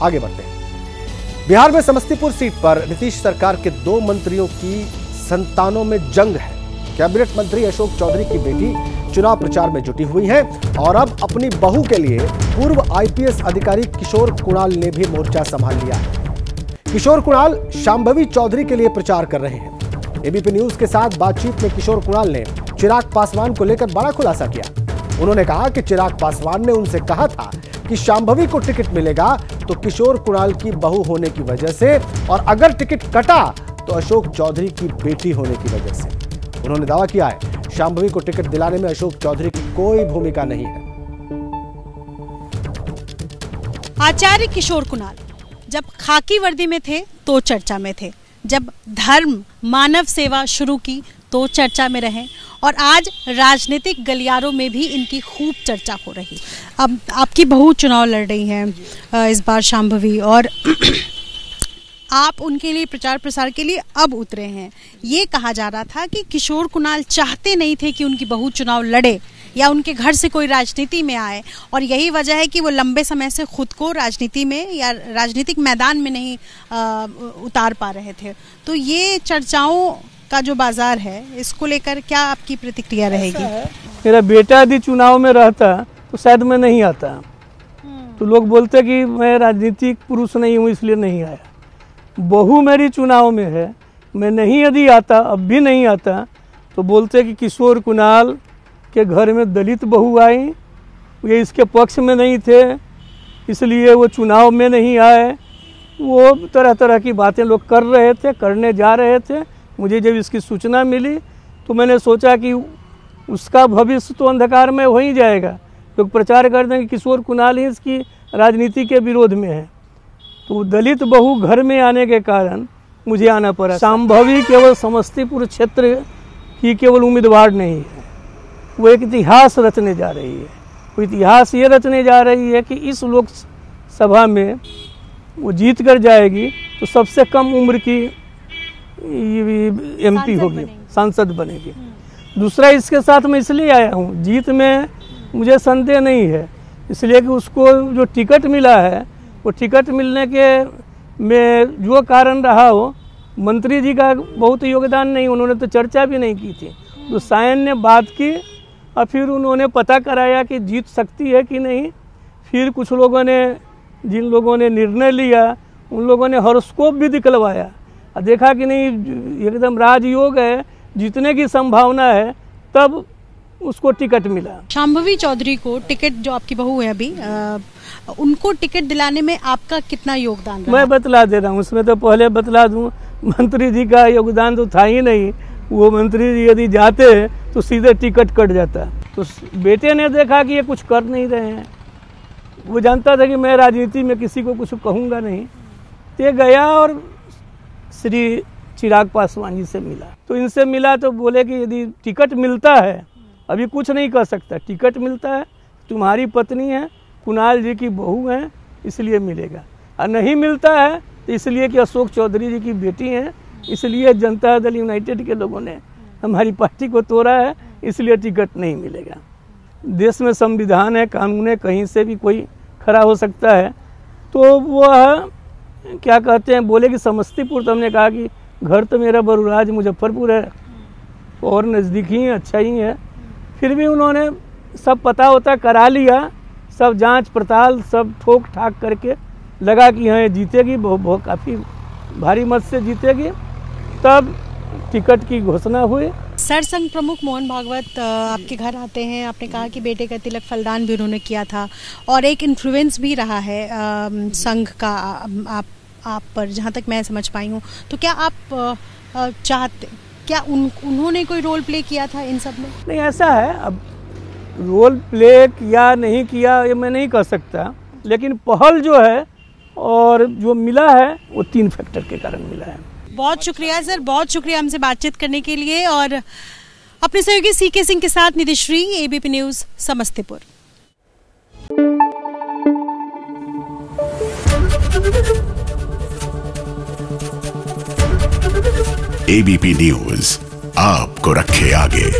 आगे बढ़ते हैं। बिहार में समस्तीपुर सीट पर नीतीश सरकार के 2 मंत्रियों की संतानों में जंग है। कैबिनेट मंत्री अशोक चौधरी की बेटी चुनाव प्रचार में जुटी हुई है और अब अपनी बहू के लिए पूर्व आईपीएस अधिकारी किशोर कुणाल ने भी मोर्चा संभाल लिया है। किशोर कुणाल शांभवी चौधरी के लिए प्रचार कर रहे हैं। एबीपी न्यूज के साथ बातचीत में किशोर कुणाल ने चिराग पासवान को लेकर बड़ा खुलासा किया। उन्होंने कहा कि चिराग पासवान ने उनसे कहा था कि शांभवी को टिकट मिलेगा तो किशोर कुणाल की बहू होने की वजह से, और अगर टिकट कटा तो अशोक चौधरी की बेटी होने की वजह से। उन्होंने दावा किया है शांभवी को टिकट दिलाने में अशोक चौधरी की कोई भूमिका नहीं है। आचार्य किशोर कुणाल जब खाकी वर्दी में थे तो चर्चा में थे, जब धर्म मानव सेवा शुरू की तो चर्चा में रहे, और आज राजनीतिक गलियारों में भी इनकी खूब चर्चा हो रही। अब आपकी बहू चुनाव लड़ रही हैं इस बार शांभवी, और आप उनके लिए प्रचार प्रसार के लिए अब उतरे हैं। ये कहा जा रहा था कि किशोर कुणाल चाहते नहीं थे कि उनकी बहू चुनाव लड़े या उनके घर से कोई राजनीति में आए, और यही वजह है कि वो लंबे समय से खुद को राजनीति में या राजनीतिक मैदान में नहीं उतार पा रहे थे। तो ये चर्चाओं का जो बाजार है, इसको लेकर क्या आपकी प्रतिक्रिया रहेगी? मेरा बेटा यदि चुनाव में रहता तो शायद मैं नहीं आता। तो लोग बोलते कि मैं राजनीतिक पुरुष नहीं हूँ इसलिए नहीं आया। बहू मेरी चुनाव में है, मैं नहीं यदि आता, अब भी नहीं आता, तो बोलते कि किशोर कुणाल के घर में दलित बहू आई, ये इसके पक्ष में नहीं थे इसलिए वो चुनाव में नहीं आए। वो तरह तरह की बातें लोग कर रहे थे, करने जा रहे थे। मुझे जब इसकी सूचना मिली तो मैंने सोचा कि उसका भविष्य तो अंधकार में हो ही जाएगा। लोग प्रचार कर दें कि किशोर कुणाल ही इसकी राजनीति के विरोध में है, तो दलित बहू घर में आने के कारण मुझे आना पड़ा। शांभवी केवल समस्तीपुर क्षेत्र की केवल उम्मीदवार नहीं है, वो एक इतिहास रचने जा रही है। वो इतिहास ये रचने जा रही है कि इस लोकसभा में वो जीत कर जाएगी तो सबसे कम उम्र की एमपी होगी, सांसद बनेगी। दूसरा, इसके साथ मैं इसलिए आया हूँ, जीत में मुझे संदेह नहीं है, इसलिए कि उसको जो टिकट मिला है वो टिकट मिलने के में जो कारण रहा हो, मंत्री जी का बहुत योगदान नहीं, उन्होंने तो चर्चा भी नहीं की थी। तो सायन ने बात की और फिर उन्होंने पता कराया कि जीत सकती है कि नहीं। फिर कुछ लोगों ने, जिन लोगों ने निर्णय लिया, उन लोगों ने हॉरोस्कोप भी दिखलवाया और देखा कि नहीं एकदम राजयोग है, जीतने की संभावना है, तब उसको टिकट मिला। शांभवी चौधरी को टिकट, जो आपकी बहू है अभी, उनको टिकट दिलाने में आपका कितना योगदान रहा? मैं बतला दे रहा हूँ, उसमें तो पहले बतला दूँ, मंत्री जी का योगदान तो था ही नहीं। वो मंत्री जी यदि जाते तो सीधे टिकट कट जाता। तो बेटे ने देखा कि ये कुछ कर नहीं रहे हैं, वो जानता था कि मैं राजनीति में किसी को कुछ कहूँगा नहीं, तो गया और श्री चिराग पासवान जी से मिला। तो इनसे मिला तो बोले कि यदि टिकट मिलता है, अभी कुछ नहीं कर सकता, टिकट मिलता है, तुम्हारी पत्नी है, कुणाल जी की बहू है, इसलिए मिलेगा। और नहीं मिलता है तो इसलिए कि अशोक चौधरी जी की बेटी हैं, इसलिए जनता दल यूनाइटेड के लोगों ने हमारी पार्टी को तोड़ा है, इसलिए टिकट नहीं मिलेगा। देश में संविधान है, कानून है, कहीं से भी कोई खड़ा हो सकता है। तो वह क्या कहते हैं, बोले कि समस्तीपुर, तो हमने कहा कि घर तो मेरा बरूराज मुजफ्फरपुर है और नज़दीक ही है, अच्छा ही है। फिर भी उन्होंने सब पता होता करा लिया, सब जांच पड़ताल सब ठोक ठाक करके लगा कि हाँ जीतेगी, बहुत काफ़ी भारी मत से जीतेगी, तब टिकट की घोषणा हुई। सरसंघ प्रमुख मोहन भागवत आपके घर आते हैं, आपने कहा कि बेटे का तिलक फलदान भी उन्होंने किया था, और एक इन्फ्लुएंस भी रहा है संघ का आप पर, जहाँ तक मैं समझ पाई हूँ। तो क्या आप चाहते, क्या उन्होंने कोई रोल प्ले किया था इन सब में? नहीं, ऐसा है, अब रोल प्ले किया नहीं किया ये मैं नहीं कह सकता, लेकिन पहल जो है और जो मिला है वो 3 फैक्टर के कारण मिला है। बहुत शुक्रिया सर, बहुत शुक्रिया हमसे बातचीत करने के लिए। और अपने सहयोगी सीके सिंह के साथ Nidhishri, ABP news, Samastipur. ABP news आपको रखे आगे।